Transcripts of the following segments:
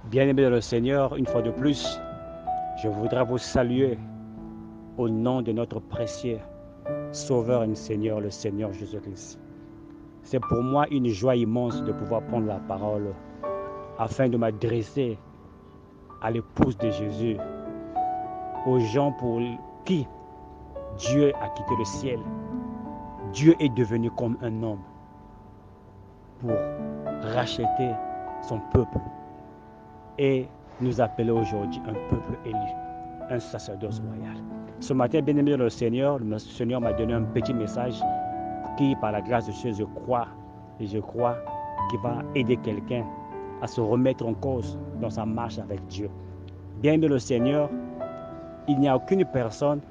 Bien-aimés dans le Seigneur, une fois de plus, je voudrais vous saluer au nom de notre précieux Sauveur et Seigneur, le Seigneur Jésus-Christ. C'est pour moi une joie immense de pouvoir prendre la parole afin de m'adresser à l'épouse de Jésus, aux gens pour qui Dieu a quitté le ciel. Dieu est devenu comme un homme pour racheter son peuple et nous appeler aujourd'hui un peuple élu, un sacerdoce royal. Ce matin, bien-aimé dans le Seigneur m'a donné un petit message qui, par la grâce de Dieu, je crois qu'il va aider quelqu'un à se remettre en cause dans sa marche avec Dieu. Bien-aimé le Seigneur, il n'y a aucune personne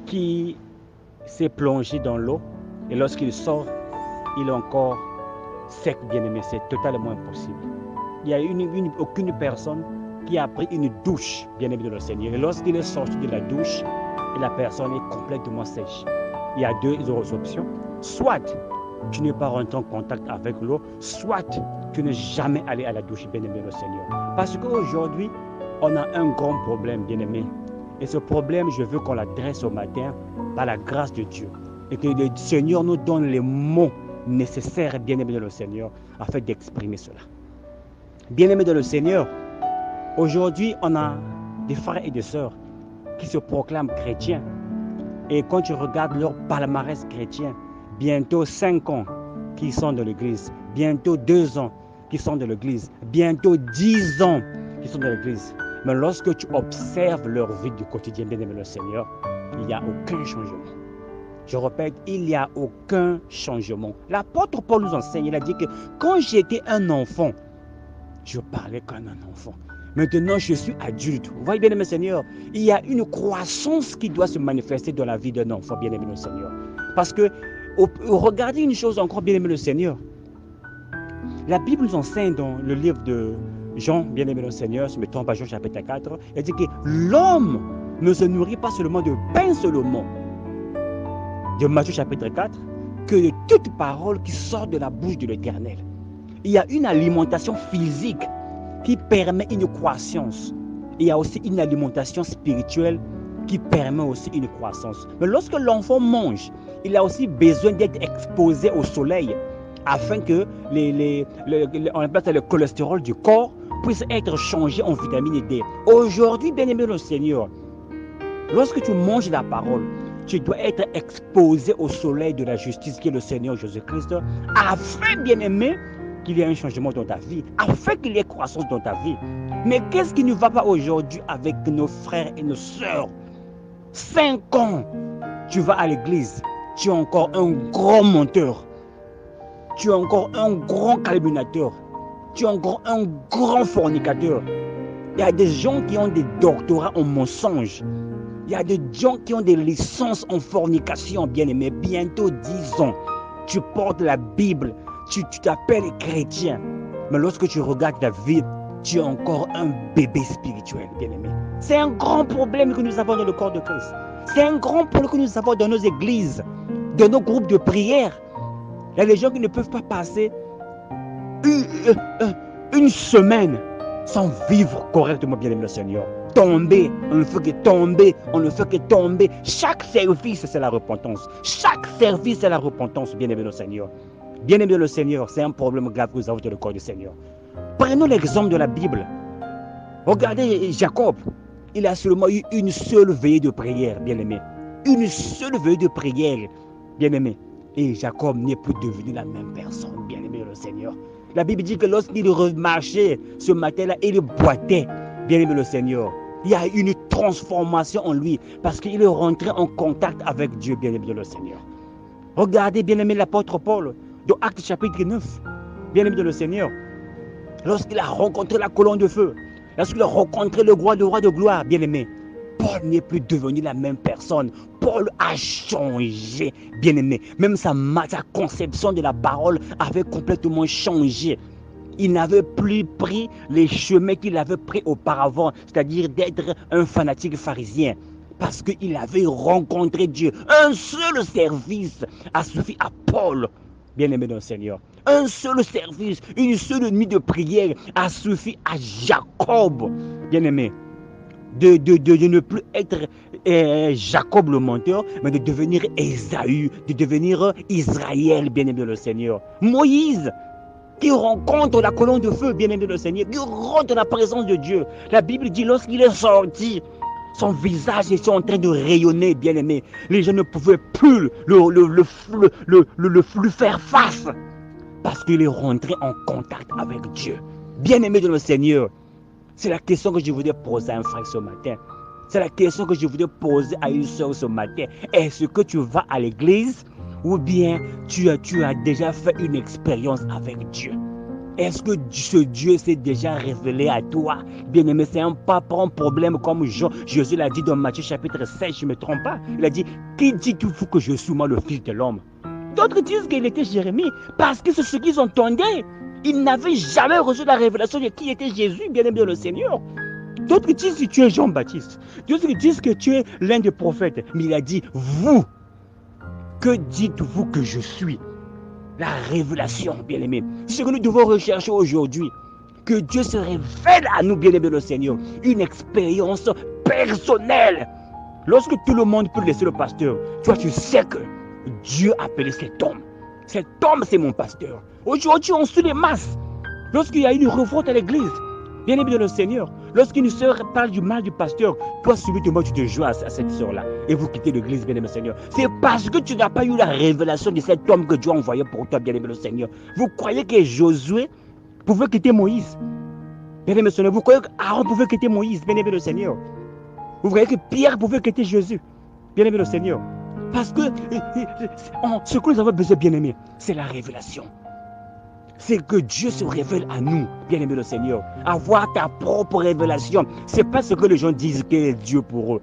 qui s'est plongé dans l'eau et lorsqu'il sort, il est encore sec, bien-aimé. C'est totalement impossible. Il n'y a aucune personne qui a pris une douche, bien-aimé de le Seigneur. Et lorsqu'il est sorti de la douche, la personne est complètement sèche. Il y a deux options. Soit tu n'es pas rentré en contact avec l'eau, soit tu n'es jamais allé à la douche, bien-aimé le Seigneur. Parce qu'aujourd'hui, on a un grand problème, bien-aimé. Et ce problème, je veux qu'on l'adresse au matin par la grâce de Dieu. Et que le Seigneur nous donne les mots nécessaires, bien-aimé de le Seigneur, afin d'exprimer cela. Bien-aimé de le Seigneur, aujourd'hui, on a des frères et des sœurs qui se proclament chrétiens. Et quand tu regardes leur palmarès chrétien, bientôt 5 ans qu'ils sont dans l'église, bientôt 2 ans qu'ils sont dans l'église, bientôt 10 ans qu'ils sont dans l'église. Mais lorsque tu observes leur vie du quotidien, bien-aimé le Seigneur, il n'y a aucun changement. Je répète, il n'y a aucun changement. L'apôtre Paul nous enseigne, il a dit que quand j'étais un enfant, je parlais comme un enfant. Maintenant, je suis adulte. Vous voyez, bien-aimé Seigneur, il y a une croissance qui doit se manifester dans la vie d'un enfant, bien-aimé le Seigneur. Parce que, regardez une chose encore, bien-aimé le Seigneur. La Bible nous enseigne dans le livre de Jean, bien-aimé le Seigneur, si je me trompe pas, Jean chapitre 4, il dit que l'homme ne se nourrit pas seulement de pain seulement, de Matthieu chapitre 4, que de toute parole qui sort de la bouche de l'Éternel. Il y a une alimentation physique qui permet une croissance. Il y a aussi une alimentation spirituelle qui permet aussi une croissance. Mais lorsque l'enfant mange, il a aussi besoin d'être exposé au soleil afin que on appelle ça le cholestérol du corps puisse être changé en vitamine D. Aujourd'hui, bien-aimé le Seigneur, lorsque tu manges la parole, tu dois être exposé au soleil de la justice qui est le Seigneur Jésus-Christ afin, bien-aimé, qu'il y ait un changement dans ta vie, afin qu'il y ait croissance dans ta vie. Mais qu'est-ce qui ne va pas aujourd'hui avec nos frères et nos sœurs? 5 ans, tu vas à l'église, tu es encore un grand menteur, tu es encore un grand calomniateur, tu es encore un grand fornicateur. Il y a des gens qui ont des doctorats en mensonges. Il y a des gens qui ont des licences en fornication, bien-aimé. Bientôt 10 ans, tu portes la Bible, tu t'appelles chrétien. Mais lorsque tu regardes ta vie, tu es encore un bébé spirituel, bien-aimé. C'est un grand problème que nous avons dans le corps de Christ. C'est un grand problème que nous avons dans nos églises, dans nos groupes de prière. Il y a des gens qui ne peuvent pas passer une semaine sans vivre correctement, bien-aimé le Seigneur. Tomber, on ne fait que tomber, on ne fait que tomber. Chaque service, c'est la repentance. Chaque service, c'est la repentance, bien-aimé le Seigneur. Bien-aimé le Seigneur, c'est un problème grave que nous avons dans le corps du Seigneur. Prenons l'exemple de la Bible. Regardez Jacob. Il a seulement eu une seule veillée de prière, bien-aimé. Une seule veillée de prière, bien-aimé. Et Jacob n'est plus devenu la même personne, bien-aimé le Seigneur. La Bible dit que lorsqu'il remarchait ce matin-là, il boitait, bien-aimé le Seigneur. Il y a une transformation en lui parce qu'il est rentré en contact avec Dieu, bien-aimé le Seigneur. Regardez, bien-aimé l'apôtre Paul, dans Actes chapitre 9, bien-aimé le Seigneur. Lorsqu'il a rencontré la colonne de feu, lorsqu'il a rencontré le roi de gloire, bien-aimé, Paul n'est plus devenu la même personne. Paul a changé, bien-aimé. Même sa conception de la parole avait complètement changé. Il n'avait plus pris les chemins qu'il avait pris auparavant, c'est-à-dire d'être un fanatique pharisien. Parce qu'il avait rencontré Dieu. Un seul service a suffi à Paul bien-aimé dans le Seigneur. Un seul service, une seule nuit de prière a suffi à Jacob, bien-aimé, de ne plus être Jacob le menteur, mais de devenir Ésaü, de devenir Israël, bien-aimé le Seigneur. Moïse, qui rencontre la colonne de feu, bien-aimé le Seigneur, qui rentre dans la présence de Dieu. La Bible dit, lorsqu'il est sorti, son visage était en train de rayonner, bien-aimé. Les gens ne pouvaient plus lui faire face, parce qu'il est rentré en contact avec Dieu. Bien-aimé de le Seigneur, c'est la question que je voudrais poser à un frère ce matin. C'est la question que je voudrais poser à une soeur ce matin. Est-ce que tu vas à l'église ou bien tu as déjà fait une expérience avec Dieu? Est-ce que ce Dieu s'est déjà révélé à toi? Bien-aimé, c'est pas un problème comme Jésus l'a dit dans Matthieu chapitre 16, je ne me trompe pas. Il a dit, qui dit-vous que je suis moi le fils de l'homme? D'autres disent qu'il était Jérémie parce que c'est ce qu'ils entendaient. Ils n'avaient jamais reçu la révélation de qui était Jésus, bien-aimé le Seigneur. D'autres disent que tu es Jean-Baptiste. D'autres disent que tu es l'un des prophètes. Mais il a dit, vous, que dites-vous que je suis? La révélation, bien-aimé. C'est ce que nous devons rechercher aujourd'hui. Que Dieu se révèle à nous, bien-aimé le Seigneur. Une expérience personnelle. Lorsque tout le monde peut laisser le pasteur, toi tu sais que Dieu a appelé cet homme. Cet homme, c'est mon pasteur. Aujourd'hui, on suit les masses. Lorsqu'il y a une révolte à l'église, bien-aimé de le Seigneur, lorsqu'une sœur parle du mal du pasteur, toi, subitement, tu te joins à cette sœur-là et vous quittez l'église, bien-aimé le Seigneur. C'est parce que tu n'as pas eu la révélation de cet homme que Dieu a envoyé pour toi, bien-aimé le Seigneur. Vous croyez que Josué pouvait quitter Moïse? Bien-aimé le Seigneur, vous croyez qu'Aaron pouvait quitter Moïse, bien-aimé le Seigneur? Vous croyez que Pierre pouvait quitter Jésus, bien-aimé le Seigneur? Parce que ce que nous avons besoin, bien-aimé, c'est la révélation. C'est que Dieu se révèle à nous, bien-aimé le Seigneur. Avoir ta propre révélation. Ce n'est pas ce que les gens disent qu'est Dieu pour eux.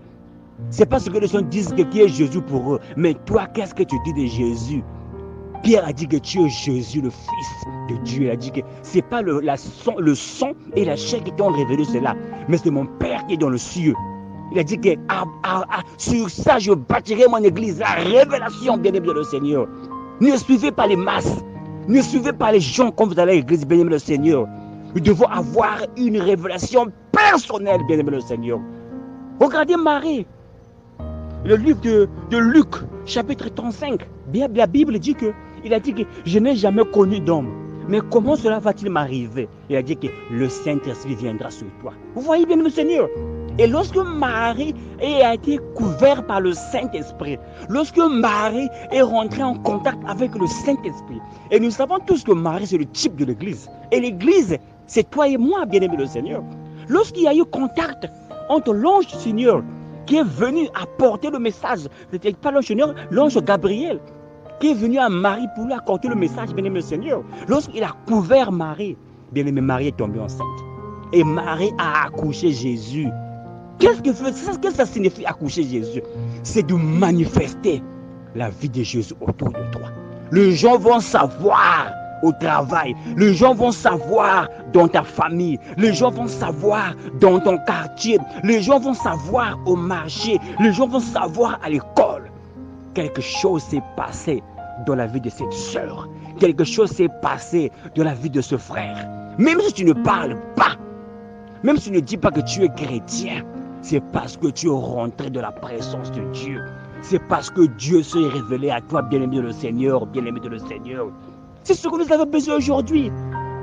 Ce n'est pas ce que les gens disent qui est Jésus pour eux. Mais toi, qu'est-ce que tu dis de Jésus? Pierre a dit que tu es Jésus, le Fils de Dieu. Il a dit que ce n'est pas le sang et la chair qui t'ont révélé cela, mais c'est mon Père qui est dans le cieux. Il a dit que sur ça, je bâtirai mon église. La révélation, bien-aimé de le Seigneur. Ne suivez pas les masses. Ne suivez pas les gens quand vous allez à l'église, bien-aimé le Seigneur. Nous devons avoir une révélation personnelle, bien-aimé le Seigneur. Regardez Marie. Le livre de Luc, chapitre 35. La Bible dit que, il a dit que je n'ai jamais connu d'homme. Mais comment cela va-t-il m'arriver? Il a dit que le Saint-Esprit viendra sur toi. Vous voyez bien le Seigneur. Et lorsque Marie a été couverte par le Saint-Esprit, lorsque Marie est rentrée en contact avec le Saint-Esprit, et nous savons tous que Marie c'est le type de l'Église. Et l'Église, c'est toi et moi, bien-aimé le Seigneur. Lorsqu'il y a eu contact entre l'ange du Seigneur qui est venu apporter le message, c'était pas l'ange Seigneur, l'ange Gabriel, qui est venu à Marie pour lui apporter le message, bien-aimé le Seigneur. Lorsqu'il a couvert Marie, bien-aimé, Marie est tombée enceinte. Et Marie a accouché Jésus. Qu'est-ce que ça signifie accoucher Jésus? C'est de manifester la vie de Jésus autour de toi. Les gens vont savoir au travail, les gens vont savoir dans ta famille, les gens vont savoir dans ton quartier, les gens vont savoir au marché, les gens vont savoir à l'école. Quelque chose s'est passé dans la vie de cette sœur. Quelque chose s'est passé dans la vie de ce frère. Même si tu ne parles pas, même si tu ne dis pas que tu es chrétien, c'est parce que tu es rentré dans la présence de Dieu. C'est parce que Dieu s'est révélé à toi, bien-aimé de le Seigneur, bien-aimé de le Seigneur. C'est ce que nous avons besoin aujourd'hui.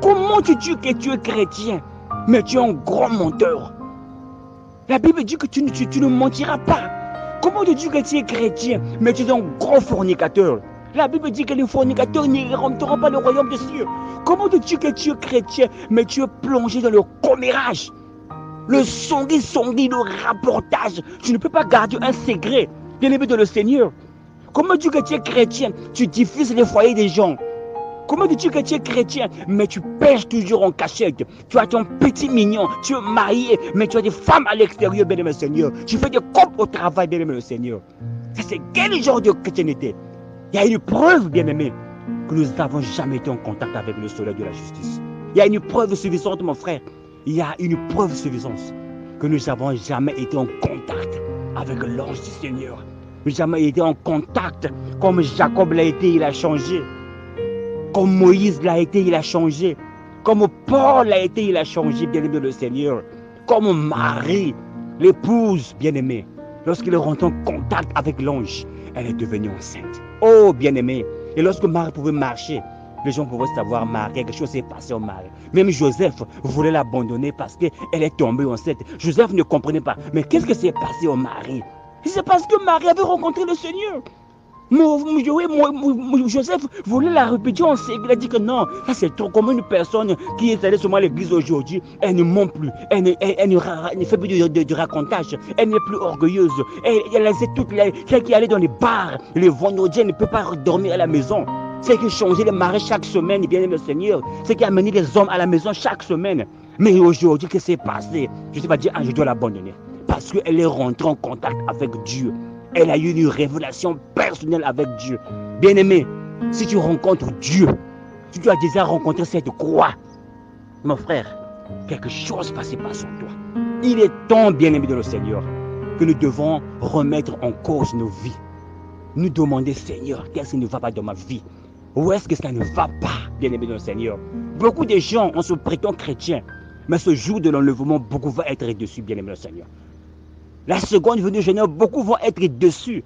Comment tu dis que tu es chrétien, mais tu es un grand menteur? La Bible dit que tu ne mentiras pas. Comment tu dis que tu es chrétien, mais tu es un grand fornicateur? La Bible dit que les fornicateurs n'y rentreront pas dans le royaume des cieux. Comment tu dis que tu es chrétien, mais tu es plongé dans le commérage? Le songui, le rapportage. Tu ne peux pas garder un secret, bien-aimé de le Seigneur. Comment tu dis que tu es chrétien, tu diffuses les foyers des gens? Comment tu dis que tu es chrétien, mais tu pêches toujours en cachette? Tu as ton petit mignon, tu es marié, mais tu as des femmes à l'extérieur, bien-aimé le Seigneur. Tu fais des comptes au travail, bien-aimé le Seigneur. Ça, c'est quel genre de chrétienté? Il y a une preuve, bien-aimé, que nous n'avons jamais été en contact avec le soleil de la justice. Il y a une preuve suffisante, mon frère. Il y a une preuve suffisante que nous n'avons jamais été en contact avec l'ange du Seigneur. Nous n'avons jamais été en contact comme Jacob l'a été, il a changé. Comme Moïse l'a été, il a changé. Comme Paul l'a été, il a changé, bien-aimé le Seigneur. Comme Marie, l'épouse bien-aimée, lorsqu'il est rentré en contact avec l'ange, elle est devenue enceinte. Oh, bien-aimé. Et lorsque Marie pouvait marcher, les gens pouvaient savoir Marie, quelque chose s'est passé au Marie. Même Joseph voulait l'abandonner parce qu'elle est tombée enceinte. Joseph ne comprenait pas. Mais qu'est-ce qui s'est passé au Marie? C'est parce que Marie avait rencontré le Seigneur. Joseph voulait la répéter en série. Il a dit que non, ça c'est trop. Comme une personne qui est allée seulement à l'église aujourd'hui, elle ne ment plus, elle ne fait plus de racontage, elle n'est plus orgueilleuse. Elle a toutes celle qui allait dans les bars, les vendredis, elle ne peut pas dormir à la maison. C'est qui changeait les maris chaque semaine, bien aimé le Seigneur. C'est qui a amené les hommes à la maison chaque semaine. Mais aujourd'hui, qu'est-ce qui s'est passé? Je ne sais pas dire, je dois l'abandonner. Parce qu'elle est rentrée en contact avec Dieu. Elle a eu une révélation personnelle avec Dieu. Bien-aimé, si tu rencontres Dieu, si tu as déjà rencontré cette croix, mon frère, quelque chose va se passer en toi. Il est temps, bien-aimé de le Seigneur, que nous devons remettre en cause nos vies. Nous demander, Seigneur, qu'est-ce qui ne va pas dans ma vie? Où est-ce que ça ne va pas, bien-aimé de le Seigneur? Beaucoup de gens, on se prétend chrétiens, mais ce jour de l'enlèvement, beaucoup vont être dessus, bien-aimé de le Seigneur. La seconde venue du Seigneur, beaucoup vont être dessus,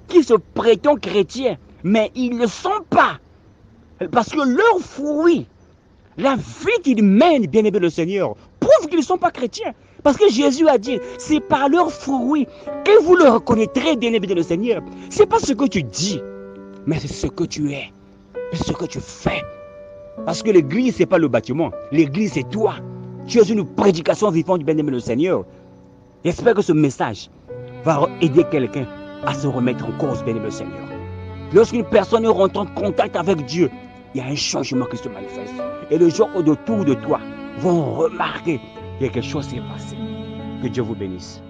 qui se prétendent chrétiens, mais ils ne le sont pas. Parce que leurs fruits, la vie qu'ils mènent, bien-aimé le Seigneur, prouve qu'ils ne sont pas chrétiens. Parce que Jésus a dit, c'est par leurs fruits que vous le reconnaîtrez, bien-aimé le Seigneur. Ce n'est pas ce que tu dis, mais c'est ce que tu es, c'est ce que tu fais. Parce que l'église, ce n'est pas le bâtiment, l'église, c'est toi. Tu es une prédication vivante, bien-aimé le Seigneur. J'espère que ce message va aider quelqu'un à se remettre en cause, bien-aimé le Seigneur. Lorsqu'une personne rentre en contact avec Dieu, il y a un changement qui se manifeste. Et les gens autour de toi vont remarquer que quelque chose s'est passé. Que Dieu vous bénisse.